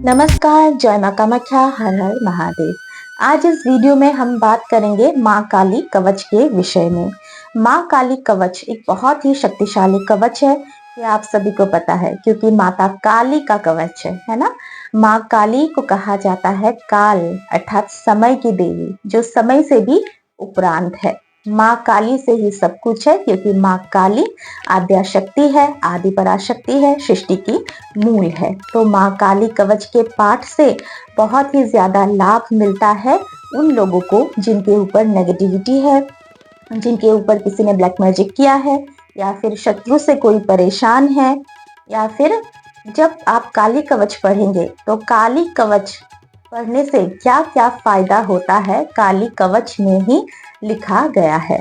नमस्कार, जय माँ कामाख्या, हर हर महादेव। आज इस वीडियो में हम बात करेंगे माँ काली कवच के विषय में। माँ काली कवच एक बहुत ही शक्तिशाली कवच है, ये आप सभी को पता है क्योंकि माता काली का कवच है ना। माँ काली को कहा जाता है काल अर्थात समय की देवी, जो समय से भी उपरांत है। माँ काली से ही सब कुछ है क्योंकि माँ काली आद्या शक्ति है, आदि पराशक्ति है, सृष्टि की मूल है। तो माँ काली कवच के पाठ से बहुत ही ज्यादा लाभ मिलता है उन लोगों को जिनके ऊपर नेगेटिविटी है, जिनके ऊपर किसी ने ब्लैक मैजिक किया है, या फिर शत्रु से कोई परेशान है, या फिर जब आप काली कवच पढ़ेंगे तो काली कवच पढ़ने से क्या क्या फायदा होता है काली कवच में ही लिखा गया है।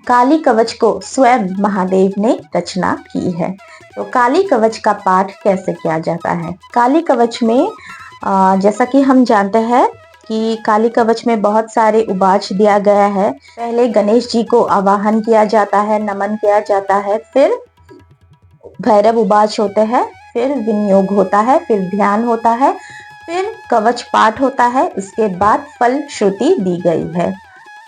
काली कवच को स्वयं महादेव ने रचना की है। तो काली कवच का पाठ कैसे किया जाता है? काली कवच में जैसा कि हम जानते हैं कि काली कवच में बहुत सारे उबाच दिया गया है। पहले गणेश जी को आवाहन किया जाता है, नमन किया जाता है, फिर भैरव उबाच होते हैं, फिर विनियोग होता है, फिर ध्यान होता है, फिर कवच पाठ होता है, उसके बाद फल श्रुति दी गई है।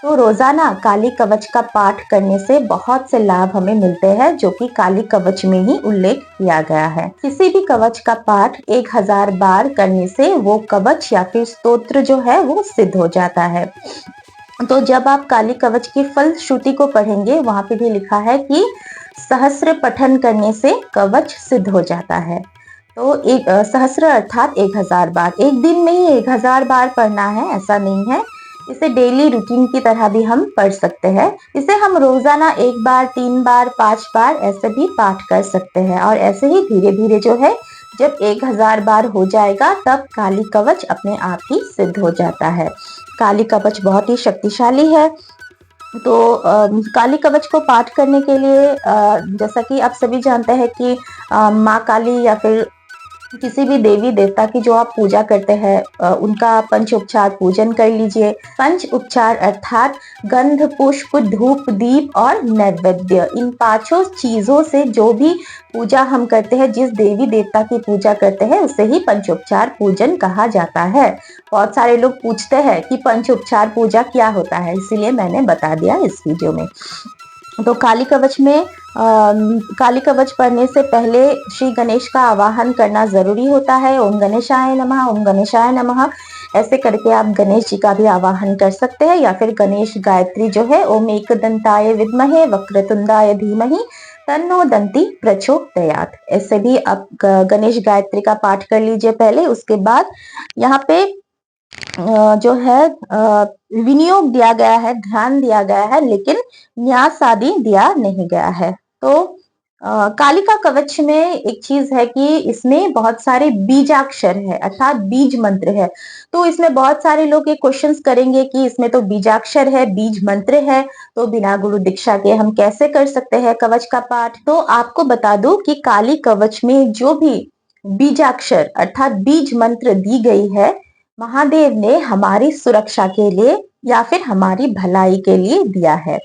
तो रोजाना काली कवच का पाठ करने से बहुत से लाभ हमें मिलते हैं, जो कि काली कवच में ही उल्लेख किया गया है। किसी भी कवच का पाठ 1000 बार करने से वो कवच या फिर स्तोत्र जो है वो सिद्ध हो जाता है। तो जब आप काली कवच की फल श्रुति को पढ़ेंगे, वहां पे भी लिखा है कि सहस्र पठन करने से कवच सिद्ध हो जाता है। तो एक सहस्र अर्थात 1000 बार, एक दिन में ही 1000 बार पढ़ना है ऐसा नहीं है। इसे डेली रूटीन की तरह भी हम पढ़ सकते हैं। इसे हम रोजाना 1 बार, 3 बार, 5 बार ऐसे भी पाठ कर सकते हैं। और ऐसे ही धीरे धीरे जो है, जब 1000 बार हो जाएगा तब काली कवच अपने आप ही सिद्ध हो जाता है। काली कवच बहुत ही शक्तिशाली है। तो काली कवच को पाठ करने के लिए जैसा कि आप सभी जानते हैं कि माँ काली या फिर किसी भी देवी देवता की जो आप पूजा करते हैं उनका पंच उपचार पूजन कर लीजिए। पंच उपचार अर्थात गंध, पुष्प, धूप, दीप और नैवेद्य, इन पांचों चीजों से जो भी पूजा हम करते हैं, जिस देवी देवता की पूजा करते हैं, उसे ही पंचोपचार पूजन कहा जाता है। बहुत सारे लोग पूछते हैं कि पंचोपचार पूजा क्या होता है, इसीलिए मैंने बता दिया इस वीडियो में। तो काली कवच में काली कवच पढ़ने से पहले श्री गणेश का आवाहन करना जरूरी होता है। ओम गणेशाय नमः, ओम गणेशाय नमः ऐसे करके आप गणेश जी का भी आवाहन कर सकते हैं, या फिर गणेश गायत्री जो है, ओम एकदंताय विद्महे वक्रतुंडाय धीमहि तन्नो दंती प्रचोदयात्, ऐसे भी आप गणेश गायत्री का पाठ कर लीजिए पहले। उसके बाद यहाँ पे जो है विनियोग दिया गया है, ध्यान दिया गया है, लेकिन न्यास आदि दिया नहीं गया है। तो कालिका कवच में एक चीज है कि इसमें बहुत सारे बीजाक्षर है अर्थात बीज मंत्र है। तो इसमें बहुत सारे लोग ये क्वेश्चंस करेंगे कि इसमें तो बीजाक्षर है, बीज मंत्र है, तो बिना गुरु दीक्षा के हम कैसे कर सकते हैं कवच का पाठ? तो आपको बता दूं कि काली कवच में जो भी बीजाक्षर अर्थात बीज मंत्र दी गई है, महादेव ने हमारी सुरक्षा के लिए या फिर हमारी भलाई के लिए दिया है,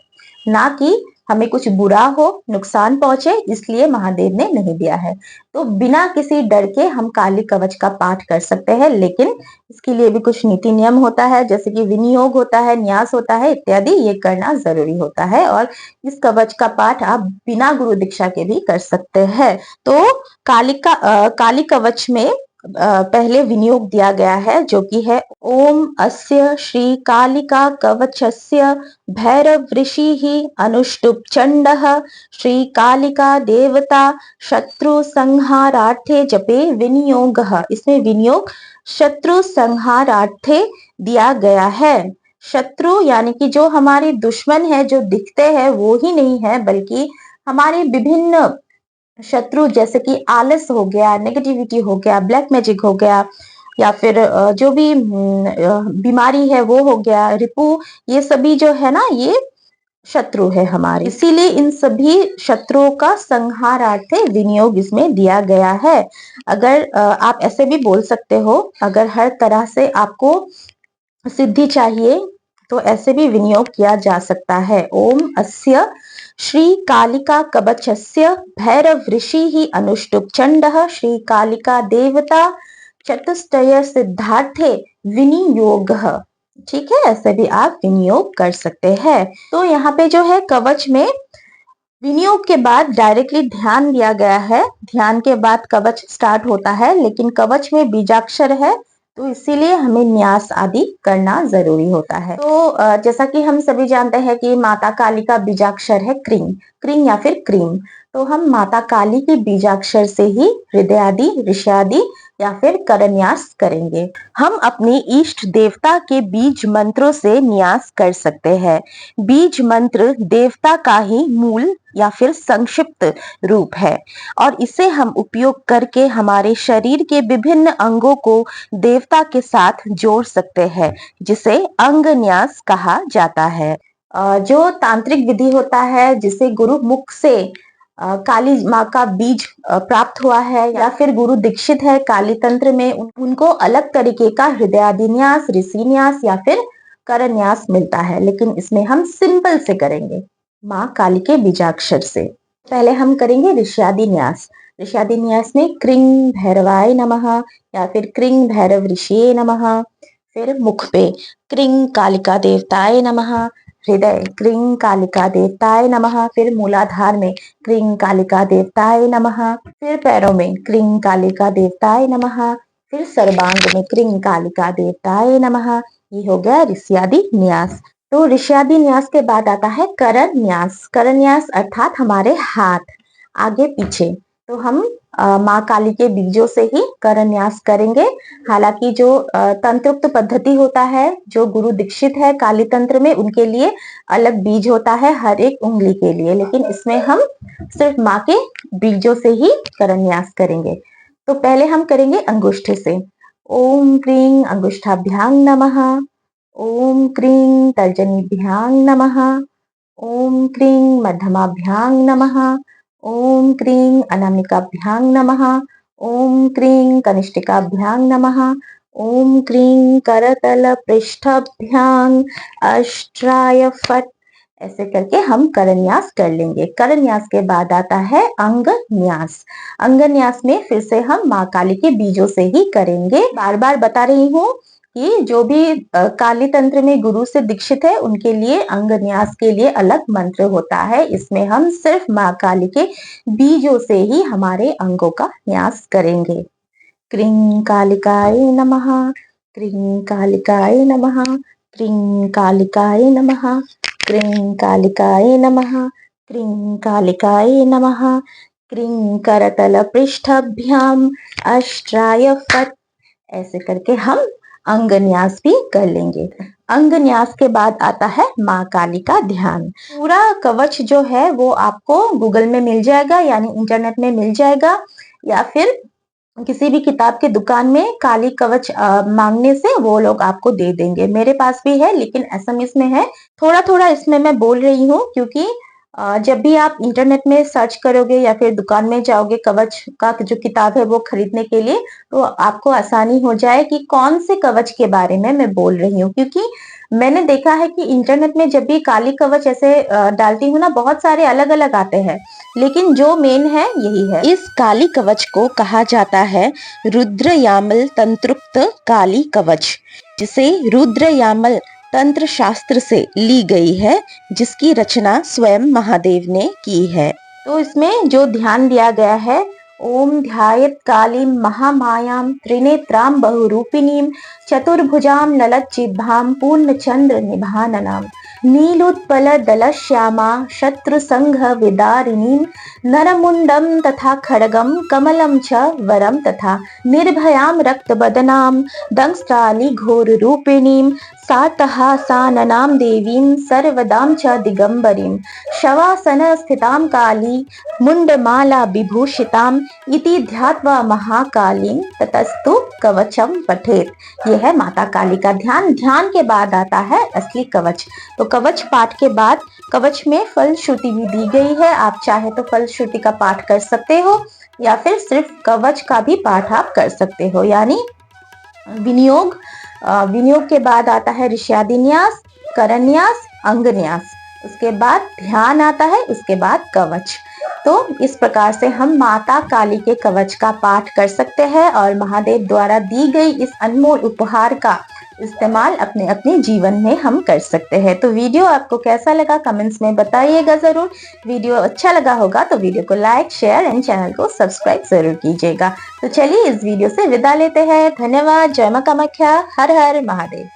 ना कि हमें कुछ बुरा हो, नुकसान पहुंचे इसलिए महादेव ने नहीं दिया है। तो बिना किसी डर के हम काली कवच का पाठ कर सकते हैं, लेकिन इसके लिए भी कुछ नीति नियम होता है, जैसे कि विनियोग होता है, न्यास होता है इत्यादि, ये करना जरूरी होता है। और इस कवच का पाठ आप बिना गुरु दीक्षा के भी कर सकते हैं। तो काली कवच में पहले विनियोग दिया गया है, जो कि है ओम अस्य श्री कालिका कवचस्य भैरव ऋषि ही अनुष्टुप चंडः श्री कालिका देवता शत्रु संहारार्थे जपे विनियोगः। इसमें विनियोग शत्रु संहारार्थे दिया गया है। शत्रु यानी कि जो हमारे दुश्मन है, जो दिखते हैं वो ही नहीं है, बल्कि हमारे विभिन्न शत्रु जैसे कि आलस हो गया, नेगेटिविटी हो गया, ब्लैक मैजिक हो गया, या फिर जो भी बीमारी है वो हो गया, रिपु, ये सभी जो है ना, ये शत्रु है हमारे। इसीलिए इन सभी शत्रुओं का संहारार्थ विनियोग इसमें दिया गया है। अगर आप ऐसे भी बोल सकते हो, अगर हर तरह से आपको सिद्धि चाहिए तो ऐसे भी विनियोग किया जा सकता है। ओम अस्य श्री कालिका कवचस्य भैरव ऋषि ही अनुष्टुप चंडः श्री कालिका देवता चतुष्टय सिद्धार्थे विनियोगः। ठीक है, ऐसे भी आप विनियोग कर सकते हैं। तो यहाँ पे जो है कवच में विनियोग के बाद डायरेक्टली ध्यान दिया गया है, ध्यान के बाद कवच स्टार्ट होता है, लेकिन कवच में बीजाक्षर है तो इसीलिए हमें न्यास आदि करना जरूरी होता है। तो जैसा कि हम सभी जानते हैं कि माता काली का बीजाक्षर है क्रीं, क्रीं या फिर क्रीम। तो हम माता काली की बीजाक्षर से ही हृदय आदि, ऋषादि या फिर करन्यास करेंगे। हम अपने इष्ट देवता के बीज मंत्रों से न्यास कर सकते हैं। बीज मंत्र देवता का ही मूल या फिर संक्षिप्त रूप है और इसे हम उपयोग करके हमारे शरीर के विभिन्न अंगों को देवता के साथ जोड़ सकते हैं, जिसे अंग न्यास कहा जाता है। जो तांत्रिक विधि होता है, जिसे गुरु मुख से काली माँ का बीज प्राप्त हुआ है या फिर गुरु दीक्षित है काली तंत्र में, उनको अलग तरीके का हृदयादि न्यास, ऋषि न्यास या फिर कर न्यास मिलता है, लेकिन इसमें हम सिंपल से करेंगे माँ काली के बीजाक्षर से। पहले हम करेंगे ऋष्यादि न्यास। ऋष्यादि न्यास में क्रीं भैरवाय नमः या फिर क्रीं भैरव ऋषिये नमः। फिर मुख पे क्रीं कालिका देवताय नमः, हृदय क्रीं कालिका देवताय नमः। फिर मूलाधार में क्रीं कालिका देवताय नमः। फिर पैरों में क्रीं कालिका देवताय नमः। फिर सर्वांग में क्रीं कालिका देवताय नमः। ये हो गया ऋष्यादि न्यास। तो ऋष्यादि न्यास के बाद आता है कर न्यास। कर न्यास अर्थात हमारे हाथ आगे पीछे। तो हम माँ काली के बीजों से ही कर न्यास करेंगे। हालांकि जो तंत्रोक्त पद्धति होता है, जो गुरु दीक्षित है काली तंत्र में, उनके लिए अलग बीज होता है हर एक उंगली के लिए, लेकिन इसमें हम सिर्फ माँ के बीजों से ही कर न्यास करेंगे। तो पहले हम करेंगे अंगुष्ठ से। ओम क्रीं अंगुष्ठाभ्यां नमः। ओम क्रीं तर्जनीभ्यां नमः। ओम क्रीं मध्यमाभ्यां नमः। ओम क्रीं अनामिकाभ्यां नमः। ओम क्रीं कनिष्ठिकाभ्यां नमः। ओम क्रीं करतल पृष्ठाभ्यां अष्ट्राय फट। ऐसे करके हम करन्यास कर लेंगे। करन्यास के बाद आता है अंग न्यास। अंग न्यास में फिर से हम माँ काली के बीजों से ही करेंगे। बार बार बता रही हूँ कि जो भी काली तंत्र में गुरु से दीक्षित है, उनके लिए अंग न्यास के लिए अलग मंत्र होता है। इसमें हम सिर्फ माँ काली के बीजों से ही हमारे अंगों का न्यास करेंगे। क्रीं कालिकाय नमः। क्रीं कालिकाय नमः। क्रीं कालिकाय नमः। क्रीं कालिकाय नमः। क्रीं कालिकाय नमः। क्रीं करतल पृष्ठाभ्याम अष्ट्राय फट। ऐसे करके हम अंग न्यास भी कर लेंगे। अंग न्यास के बाद आता है माँ काली का ध्यान। पूरा कवच जो है वो आपको गूगल में मिल जाएगा, यानी इंटरनेट में मिल जाएगा, या फिर किसी भी किताब की दुकान में काली कवच मांगने से वो लोग आपको दे देंगे। मेरे पास भी है, लेकिन एसएमएस में है। थोड़ा थोड़ा इसमें मैं बोल रही हूँ क्योंकि जब भी आप इंटरनेट में सर्च करोगे या फिर दुकान में जाओगे कवच का जो किताब है वो खरीदने के लिए, तो आपको आसानी हो जाए कि कौन से कवच के बारे में मैं बोल रही हूँ। क्योंकि मैंने देखा है कि इंटरनेट में जब भी काली कवच ऐसे डालती हूँ ना, बहुत सारे अलग अलग आते हैं, लेकिन जो मेन है यही है। इस काली कवच को कहा जाता है रुद्रयामल तंत्रुक्त काली कवच, जिसे रुद्रयामल तंत्र शास्त्र से ली गई है, जिसकी रचना स्वयं महादेव ने की है। तो इसमें जो ध्यान दिया गया है, ओम ध्यायत कालीं महामायां त्रिनेत्रां बहुरूपिणीं चतुर्भुजां ललज्जिह्वां पूर्णचंद्र निभाननाम् नीलोत्पल दलश्यामा शत्रुसंघ विदारिणीं नरमुंडं तथा खड्गं कमलं च वरं तथा निर्भयां रक्तबदनां दंष्ट्राली घोररूपिणीं सातहासाननां देवीं सर्वदां च दिगंबरीं शवासन स्थितां काली मुंडमाला विभूषिताम् इति ध्यात्वा महाकालीं ततस्तु कवचम पठेत। यह है माता काली का ध्यान। ध्यान के बाद आता है असली कवच। तो कवच पाठ के बाद कवच में फल श्रुति भी दी गई है। आप चाहे तो फल श्रुति का पाठ कर सकते हो या फिर सिर्फ कवच का भी पाठ आप कर सकते हो, यानी विनियोग। विनियोग के बाद आता है ऋष्यादि न्यास, करन्यास, अंग न्यास। उसके बाद ध्यान आता है, उसके बाद कवच। तो इस प्रकार से हम माता काली के कवच का पाठ कर सकते हैं और महादेव द्वारा दी गई इस अनमोल उपहार का इस्तेमाल अपने अपने जीवन में हम कर सकते हैं। तो वीडियो आपको कैसा लगा कमेंट्स में बताइएगा जरूर। वीडियो अच्छा लगा होगा तो वीडियो को लाइक, शेयर एंड चैनल को सब्सक्राइब जरूर कीजिएगा। तो चलिए इस वीडियो से विदा लेते हैं। धन्यवाद। जय मां कामाख्या। हर हर महादेव।